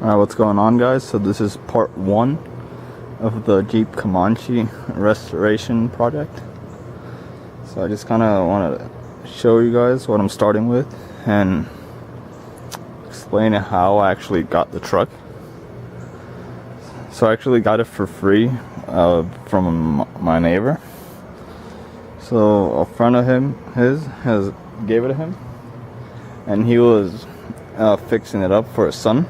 Alright, what's going on, guys? So this is part 1 of the Jeep Comanche restoration project. So I just kind of want to show you guys what I'm starting with and explain how I actually got the truck. So I actually got it for free from my neighbor. So a friend of his gave it to him, and he was fixing it up for his son.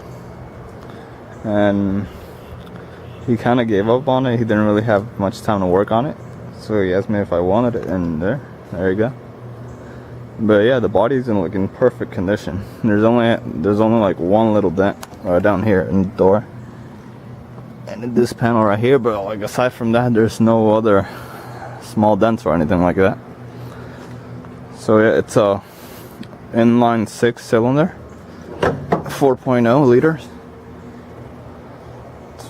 And he kind of gave up on it. He didn't really have much time to work on it, so he asked me if I wanted it, and there you go. But yeah, the body's in perfect condition. There's only like one little dent right down here in the door and in this panel right here, but like aside from that, there's no other small dents or anything like that. So yeah, it's a inline 6-cylinder, 4.0 liters.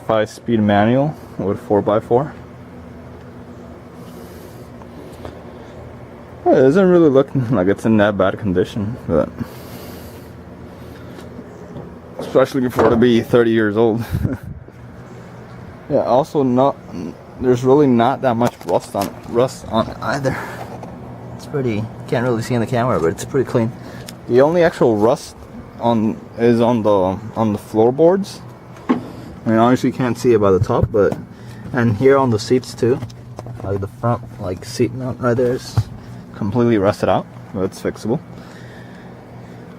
5-speed manual with 4x4. It doesn't really look like it's in that bad condition, but especially for it to be 30 years old. Yeah, also there's really not that much rust on it either. It's pretty, can't really see in the camera, but it's pretty clean. The only actual rust is on the floorboards. I mean, obviously you can't see it by the top, and here on the seats too, like the front seat mount right there is completely rusted out, but it's fixable.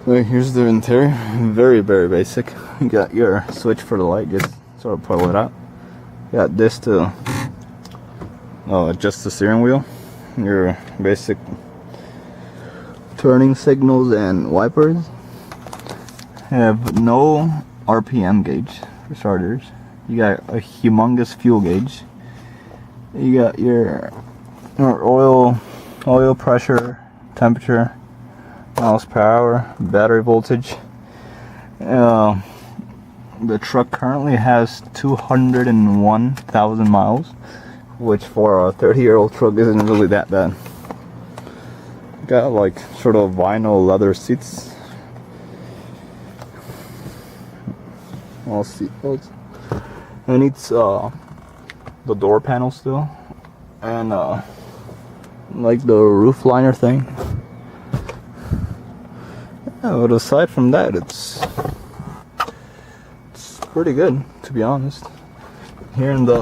So here's the interior, very basic. You got your switch for the light, just sort of pull it out. You got this to adjust the steering wheel, your basic turning signals and wipers. You have no RPM gauge. For starters, you got a humongous fuel gauge. You got your oil pressure, temperature, miles per hour, battery voltage. The truck currently has 201,000 miles, which for a 30-year-old truck isn't really that bad. Got sort of vinyl leather seats. All seat belts, and it's the door panel still, and the roof liner thing. Yeah, but aside from that, it's pretty good, to be honest. Here in it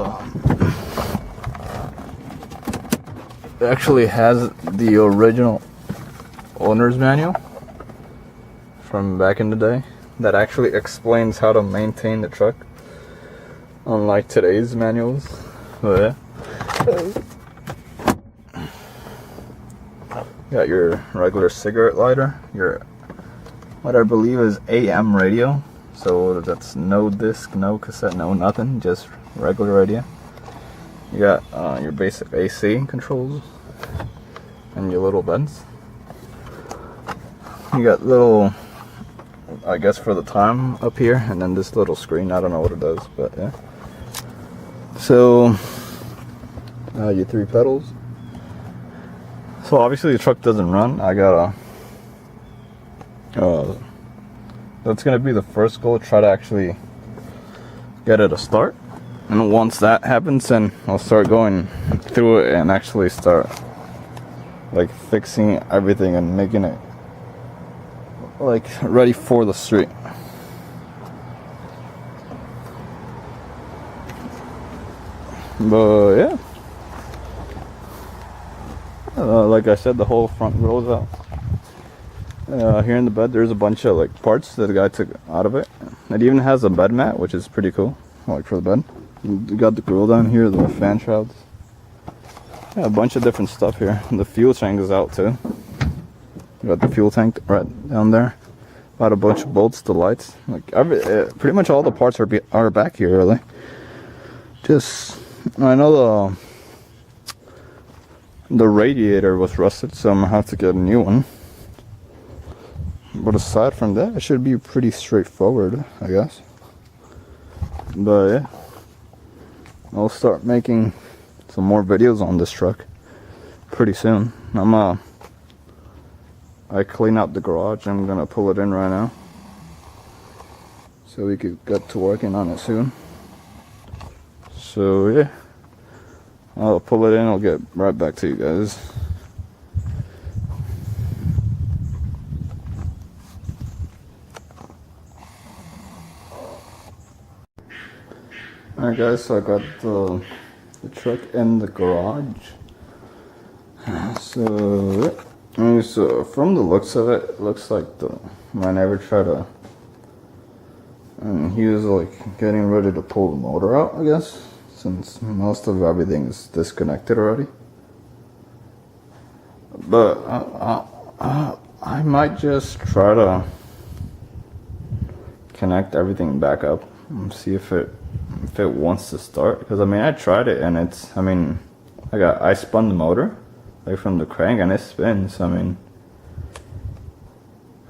actually has the original owner's manual from back in the day that actually explains how to maintain the truck, unlike today's manuals. But yeah. Got your regular cigarette lighter, your what I believe is AM radio, so that's no disc, no cassette, no nothing, just regular radio. You got your basic AC controls and your little vents. You got little, I guess, for the time up here, and then this little screen, I don't know what it does, but yeah. So your 3 pedals. So obviously the truck doesn't run. I got that's gonna be the first goal, try to actually get it to start, and once that happens, then I'll start going through it and actually start fixing everything and making it ready for the street. But yeah, like I said, the whole front rolls out. Here in the bed, there's a bunch of parts that the guy took out of it. It even has a bed mat, which is pretty cool, for the bed. You got the grill down here, the fan shrouds. Yeah, a bunch of different stuff here. The fuel tank is out too. You got the fuel tank right down there. Got a bunch of bolts, the lights. Pretty much all the parts are back here, really. I know the radiator was rusted, so I'm gonna have to get a new one. But aside from that, it should be pretty straightforward, I guess. But yeah, I'll start making some more videos on this truck pretty soon. I clean out the garage. I'm gonna pull it in right now. so we could get to working on it soon. So yeah, I'll pull it in, I'll get right back to you guys. Alright guys, so I got the truck in the garage. So yeah. So from the looks of it, it looks like my neighbor tried to, and he was like getting ready to pull the motor out, I guess, since most of everything is disconnected already. But I might just try to connect everything back up and see if it wants to start. Because I mean, I tried it and it's, I mean, I spun the motor like from the crank and it spins. I mean,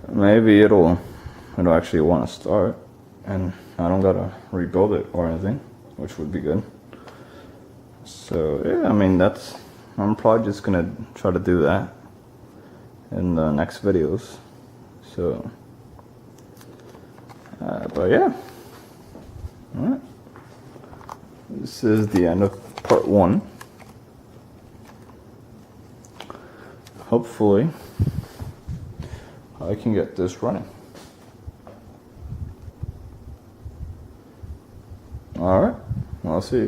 maybe it'll actually want to start, and I don't gotta rebuild it or anything, which would be good. So yeah, I mean, I'm probably just gonna try to do that in the next videos. So but yeah, alright, this is the end of part 1. Hopefully I can get this running. Alright, I'll see you.